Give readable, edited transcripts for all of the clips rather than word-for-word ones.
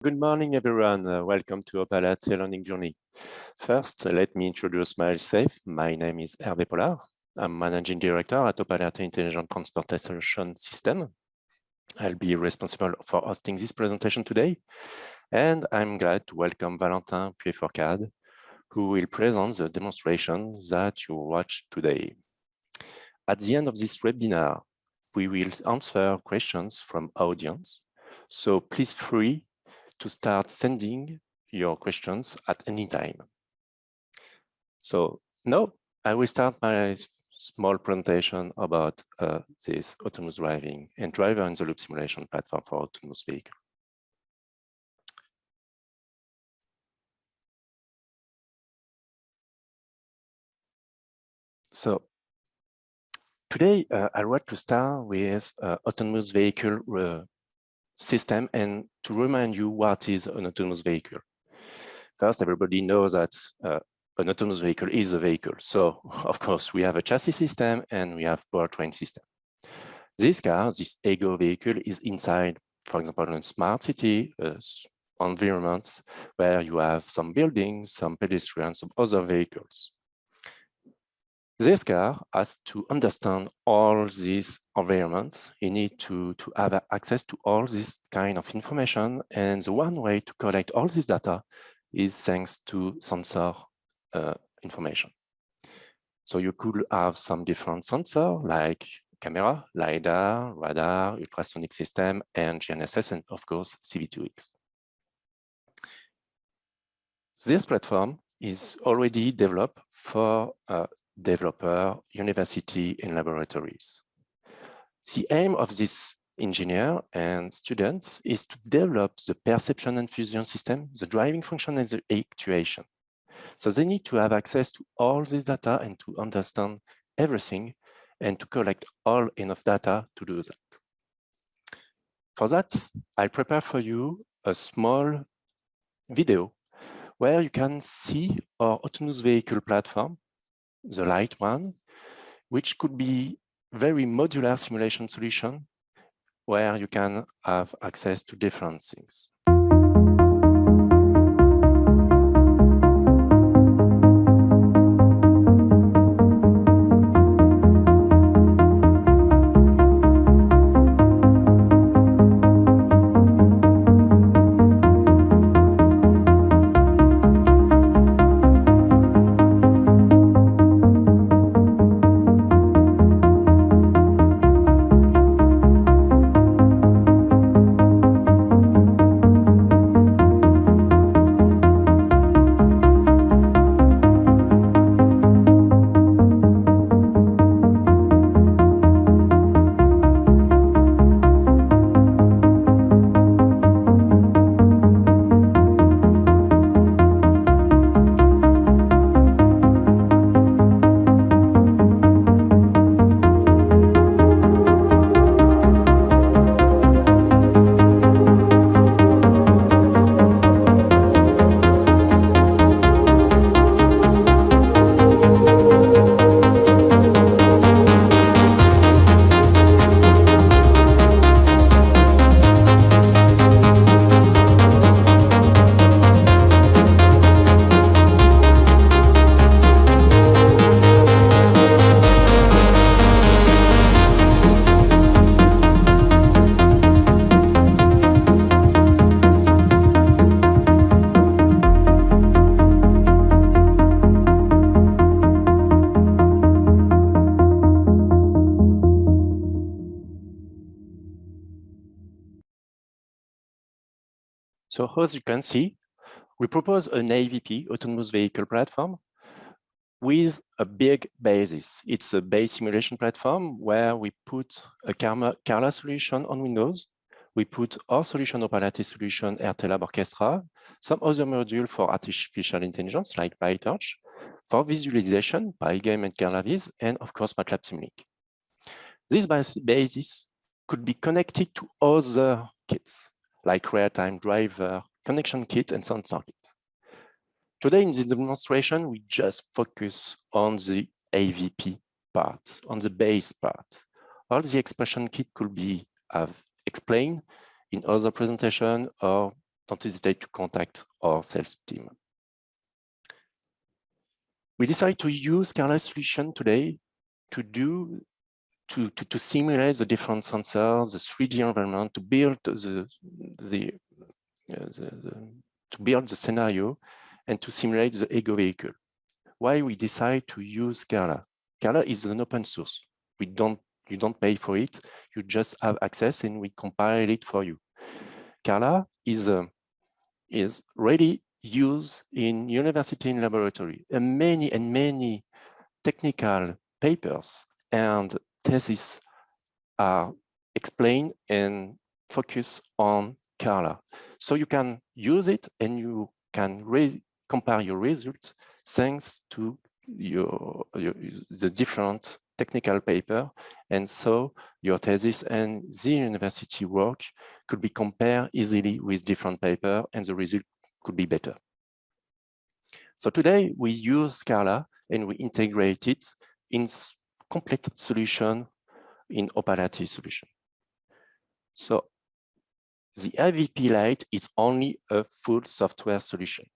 Good morning, everyone. Welcome to OPAL-RT Learning Journey. First, let me introduce myself. My name is Hervé Pollard. I'm Managing Director at OPAL-RT Intelligent Transportation System. I'll be responsible for hosting this presentation today. And I'm glad to welcome Valentin Puy-Fourcade, who will present the demonstration that you watch today. At the end of this webinar, we will answer questions from audience. So please free to start sending your questions at any time. So now I will start my small presentation about this autonomous driving and driver in the loop simulation platform for autonomous vehicle. So today I want to start with autonomous vehicle system and to remind you what is an autonomous vehicle. First, everybody knows that an autonomous vehicle is a vehicle. So of course, we have a chassis system and we have powertrain system. This car, this ego vehicle is inside, for example, a smart city environment where you have some buildings, some pedestrians, some other vehicles. This car has to understand all these environments. You need to have access to all this kind of information. And the one way to collect all this data is thanks to sensor information. So you could have some different sensors like camera, LiDAR, radar, ultrasonic system, and GNSS, and of course, CV2X. This platform is already developed for developer, university, and laboratories. The aim of this engineer and students is to develop the perception and fusion system, the driving function, and the actuation. So they need to have access to all this data and to understand everything and to collect all enough data to do that. For that, I prepare for you a small video where you can see our autonomous vehicle platform, the light one, which could be very modular simulation solution where you can have access to different things. So as you can see, we propose an AVP, autonomous vehicle platform, with a big basis. It's a base simulation platform where we put a Carla solution on Windows. We put our solution, OPAL-RT solution, RT Lab Orchestra, some other module for artificial intelligence like PyTorch, for visualization, Pygame and KerlaViz, and of course, MATLAB Simulink. This basis could be connected to other kits, like real-time driver, connection kit, and sensor kit. Today in this demonstration, we just focus on the AVP part, on the base part. All the expression kit could be explained in other presentation or don't hesitate to contact our sales team. We decided to use Carla solution today to simulate the different sensors, the 3D environment, to build the scenario and to simulate the ego vehicle. Why we decide to use Carla? Carla is an open source. You don't pay for it. You just have access, and we compile it for you. Carla is ready used in university and laboratory, and many technical papers and theses are explained and focus on Carla. So you can use it and you can compare your results thanks to the different technical paper. And so your thesis and the university work could be compared easily with different paper and the result could be better. So today we use Carla and we integrate it in complete solution in OPAL-RT solution. So the IVP Lite is only a full software solution.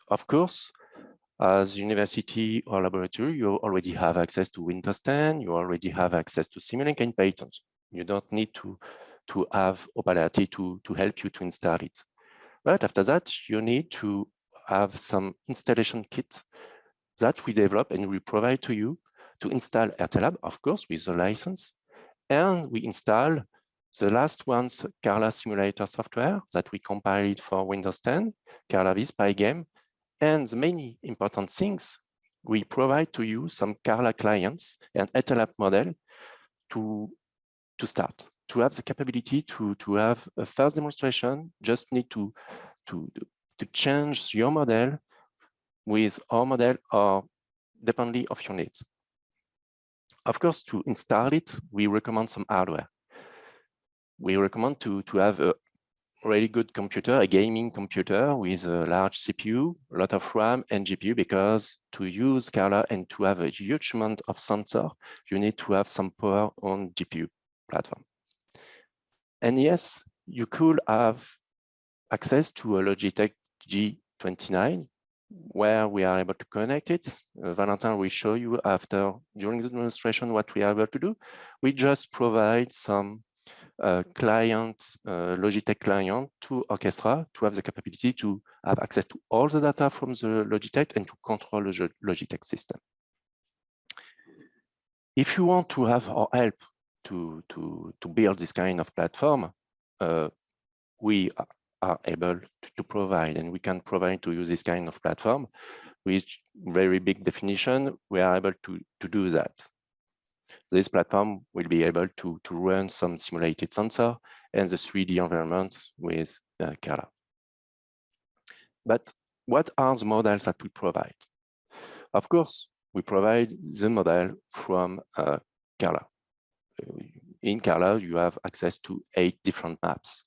Of course, as university or laboratory, you already have access to Windows 10, you already have access to Simulink and Python. You don't need to have OPAL-RT to help you to install it. But after that, you need to have some installation kit that we develop and we provide to you to install RTLab, of course, with the license. And we install the last one's Carla simulator software that we compiled for Windows 10, Carla Viz, Pygame. And the many important things, we provide to you some Carla clients and RTLab model to start, to have the capability to have a first demonstration. Just need to change your model with our model or depending of your needs. Of course, to install it, we recommend some hardware. We recommend to have a really good computer, a gaming computer with a large CPU, a lot of RAM and GPU, because to use Carla and to have a huge amount of sensor, you need to have some power on GPU platform. And yes, you could have access to a Logitech G29, where we are able to connect it. Valentin will show you during the demonstration what we are able to do. We just provide some Logitech client to Orchestra to have the capability to have access to all the data from the Logitech and to control the Logitech system. If you want to have our help to build this kind of platform, we are able to provide, and we can provide to you this kind of platform with very big definition. We are able to do that. This platform will be able to run some simulated sensor and the 3D environment with Carla. But what are the models that we provide? Of course, we provide the model from Carla. In Carla, you have access to 8 different maps,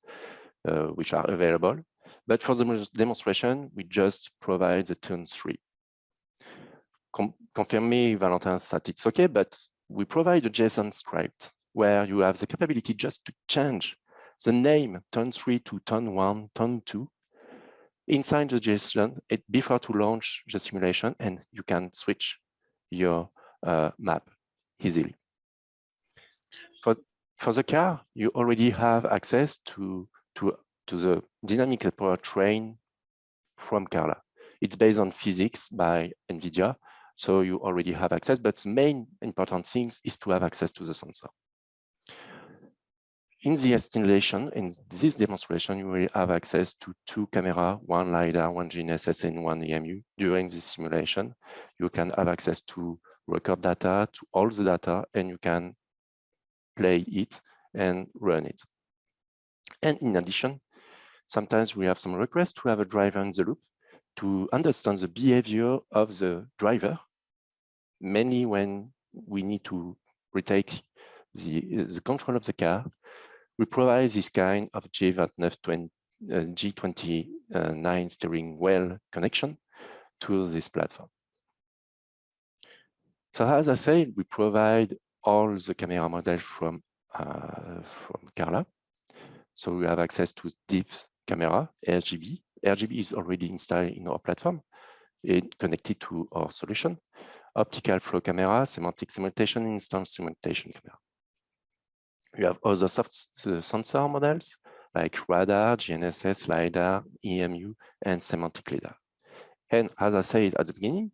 which are available. But for the demonstration, we just provide the turn 3. Confirm me, Valentin, that it's okay, but we provide a JSON script where you have the capability just to change the name turn 3 to turn 1, turn 2 inside the JSON before to launch the simulation, and you can switch your map easily. For the car, you already have access to the dynamic powertrain from Carla. It's based on physics by NVIDIA, so you already have access, but the main important thing is to have access to the sensor. In the installation, in this demonstration, you will have access to 2 cameras, 1 LiDAR, 1 GNSS, and 1 EMU. During this simulation, you can have access to record data, to all the data, and you can play it and run it. And in addition, sometimes we have some requests to have a driver in the loop to understand the behavior of the driver, mainly when we need to retake the control of the car. We provide this kind of G29 steering wheel connection to this platform. So as I said, we provide all the camera models from Carla. So we have access to deep camera, RGB. RGB is already installed in our platform and connected to our solution. Optical flow camera, semantic segmentation, instant segmentation camera. You have other sensor models like radar, GNSS, LiDAR, EMU, and semantic LiDAR. And as I said at the beginning,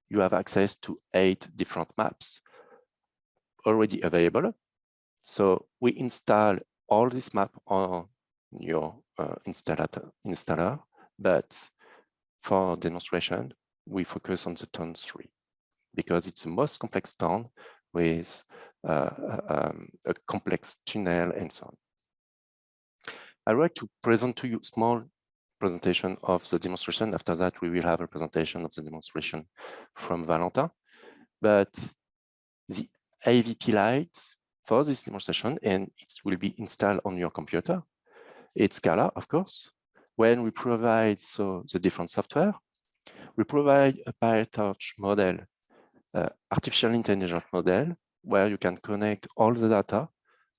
you have access to 8 different maps already available. So we install all this map on your installer, but for demonstration, we focus on the turn 3 because it's the most complex turn with a complex tunnel and so on. I'd like to present to you a small presentation of the demonstration. After that, we will have a presentation of the demonstration from Valentin. But the AVP light for this demonstration, and it will be installed on your computer. It's Scala, of course. When we provide the different software, we provide a PyTorch model, artificial intelligence model, where you can connect all the data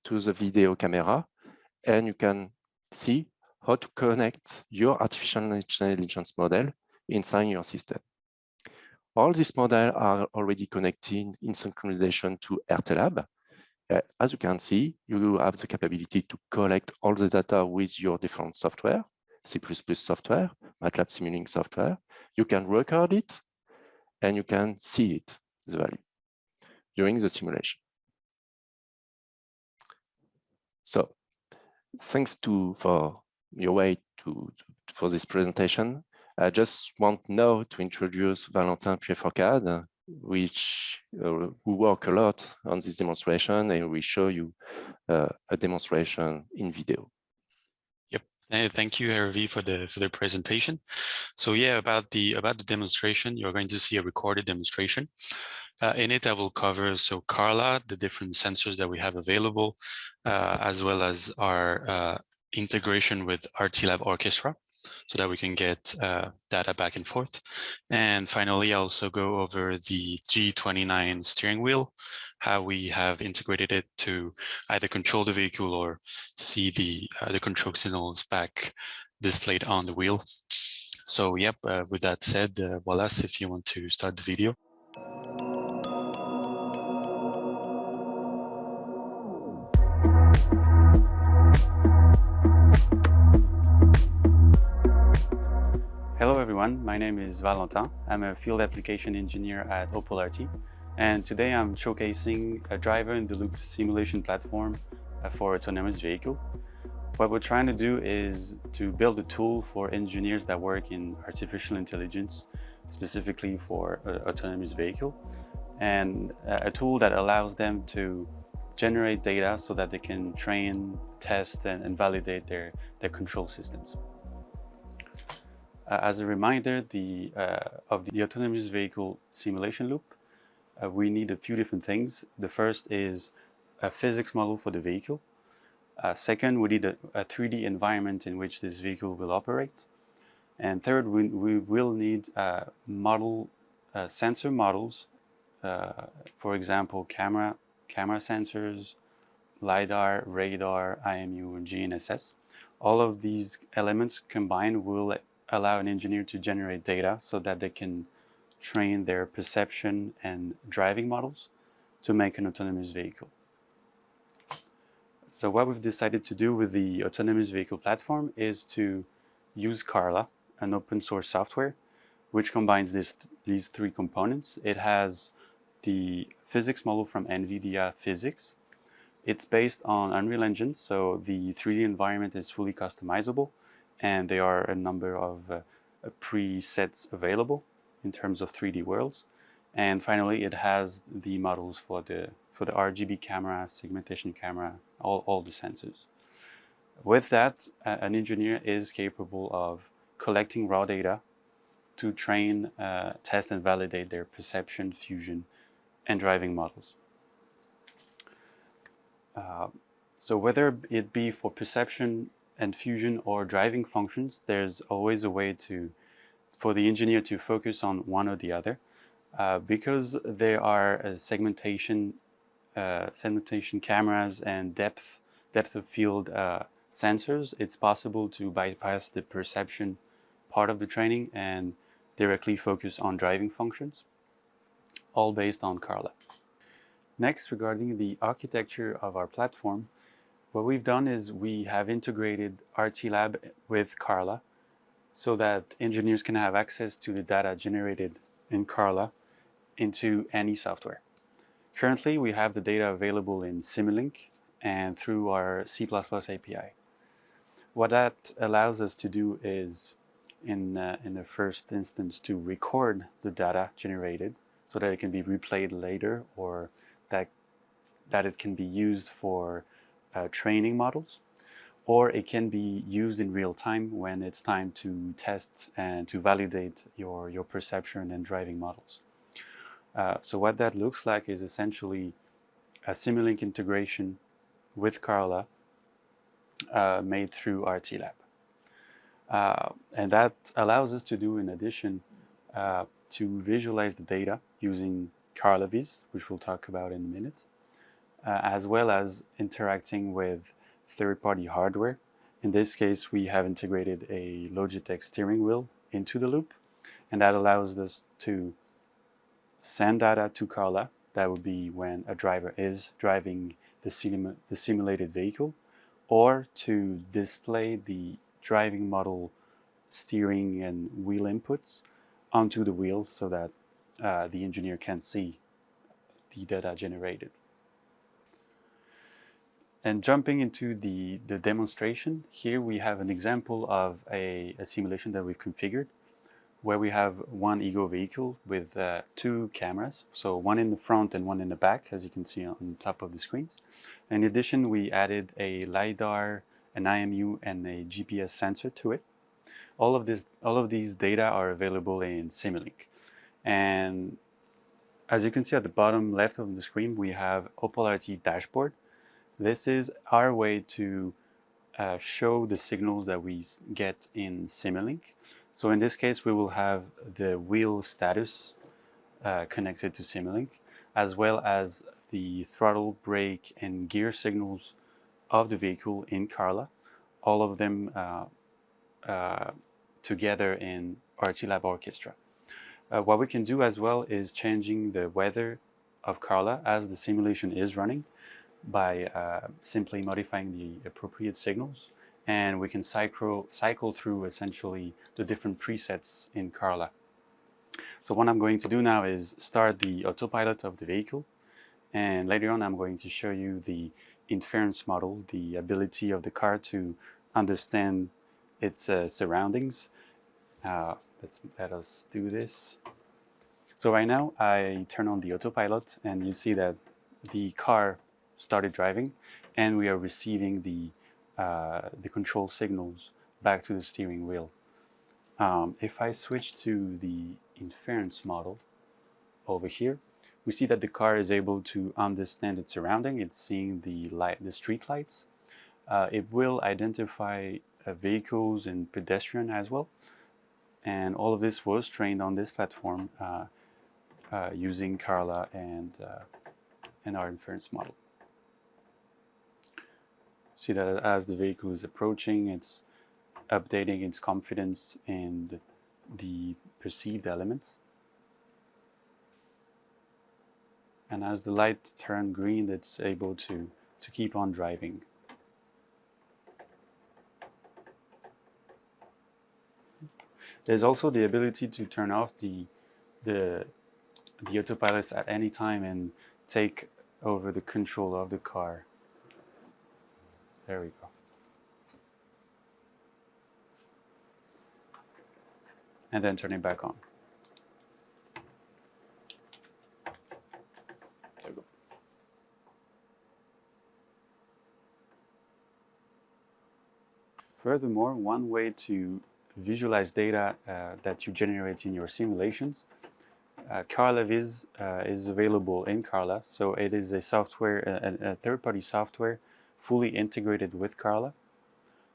to the video camera, and you can see how to connect your artificial intelligence model inside your system. All these models are already connected in synchronization to RTLab. As you can see, you have the capability to collect all the data with your different software, C++ software, MATLAB simulating software. You can record it, and you can see it, the value, during the simulation. So thanks for your way for this presentation. I just want now to introduce Valentin Puy-Forcade, who work a lot on this demonstration, and we show you a demonstration in video. Yep. Thank you, Hervé, for the presentation. So yeah, about the demonstration, you're going to see a recorded demonstration. In it, I will cover Carla, the different sensors that we have available, as well as our integration with RTLab Orchestra, so that we can get data back and forth. And finally, I also go over the G29 steering wheel, how we have integrated it to either control the vehicle or see the control signals back displayed on the wheel. So yep, with that said, Wallace, if you want to start the video. Hello everyone, my name is Valentin. I'm a field application engineer at OPAL-RT, and today I'm showcasing a driver-in-the-loop simulation platform for autonomous vehicle. What we're trying to do is to build a tool for engineers that work in artificial intelligence, specifically for autonomous vehicle, and a tool that allows them to generate data so that they can train, test, and validate their control systems. As a reminder of the autonomous vehicle simulation loop, we need a few different things. The first is a physics model for the vehicle. Second, we need a 3D environment in which this vehicle will operate. And third, we will need sensor models, for example, camera sensors, LiDAR, radar, IMU, and GNSS. All of these elements combined will allow an engineer to generate data so that they can train their perception and driving models to make an autonomous vehicle. So what we've decided to do with the autonomous vehicle platform is to use Carla, an open source software, which combines these 3 components. It has the physics model from NVIDIA Physics. It's based on Unreal Engine, so the 3D environment is fully customizable, and there are a number of presets available in terms of 3D worlds. And finally, it has the models for the RGB camera, segmentation camera, all the sensors. With that, an engineer is capable of collecting raw data to train, test, and validate their perception, fusion, and driving models. So whether it be for perception and fusion or driving functions, there's always a way for the engineer to focus on one or the other, because there are segmentation cameras and depth of field sensors, it's possible to bypass the perception part of the training and directly focus on driving functions, all based on Carla. Next, regarding the architecture of our platform, what we've done is we have integrated RT Lab with Carla so that engineers can have access to the data generated in Carla into any software. Currently, we have the data available in Simulink and through our C++ API. What that allows us to do is, in the first instance, to record the data generated so that it can be replayed later, or that it can be used for training models, or it can be used in real time when it's time to test and to validate your perception and driving models. So what that looks like is essentially a Simulink integration with Carla made through RT Lab. And that allows us to do, in addition, to visualize the data using Carla Viz, which we'll talk about in a minute, as well as interacting with third-party hardware. In this case, we have integrated a Logitech steering wheel into the loop, and that allows us to send data to Carla. That would be when a driver is driving the simulated vehicle, or to display the driving model steering and wheel inputs onto the wheel so that the engineer can see the data generated. And jumping into the demonstration, here we have an example of a simulation that we've configured, where we have one ego vehicle with two cameras, so one in the front and one in the back, as you can see on top of the screens. In addition, we added a LiDAR, an IMU, and a GPS sensor to it. All of these data are available in Simulink. And as you can see at the bottom left of the screen, we have OPAL-RT dashboard. This is our way to show the signals that we get in Simulink. So in this case, we will have the wheel status connected to Simulink, as well as the throttle, brake, and gear signals of the vehicle in Carla, all of them together in RT Lab Orchestra. What we can do as well is changing the weather of Carla as the simulation is running by simply modifying the appropriate signals, and we can cycle through essentially the different presets in Carla. So what I'm going to do now is start the autopilot of the vehicle, and later on I'm going to show you the inference model, the ability of the car to understand its surroundings. Let us do this. So right now I turn on the autopilot, and you see that the car started driving, and we are receiving the control signals back to the steering wheel. If I switch to the inference model over here, we see that the car is able to understand its surrounding. It's seeing the street lights. It will identify vehicles and pedestrian as well. And all of this was trained on this platform using Carla and our inference model. See that as the vehicle is approaching, it's updating its confidence in the perceived elements. And as the light turned green, it's able to keep on driving. There's also the ability to turn off the autopilot at any time and take over the control of the car. There we go. And then turn it back on. There we go. Furthermore, one way to visualize data that you generate in your simulations, Carla Viz is available in Carla. So it is a software, a third-party software, fully integrated with Carla.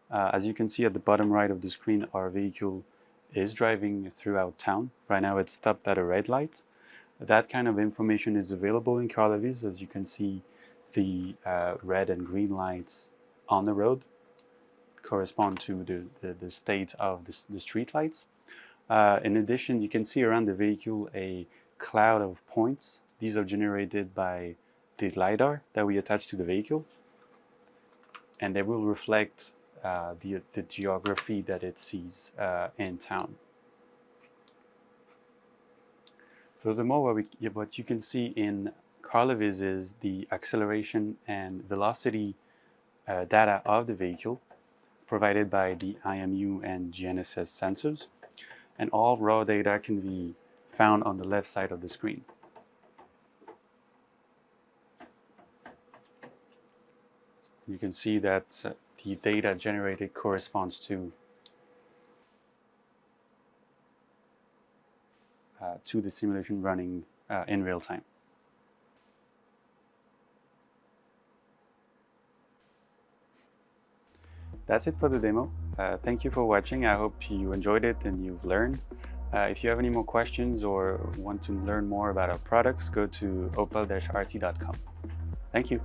As you can see at the bottom right of the screen, our vehicle is driving throughout town. Right now it's stopped at a red light. That kind of information is available in Carla Viz. As you can see, the red and green lights on the road. correspond to the state of the street lights. In addition, you can see around the vehicle a cloud of points. These are generated by the LiDAR that we attach to the vehicle, and they will reflect the geography that it sees in town. Furthermore, what you can see in CarlaViz is the acceleration and velocity data of the vehicle provided by the IMU and GNSS sensors, and all raw data can be found on the left side of the screen. You can see that the data generated corresponds to the simulation running in real time. That's it for the demo. Thank you for watching. I hope you enjoyed it and you've learned. If you have any more questions or want to learn more about our products, go to opal-rt.com. Thank you.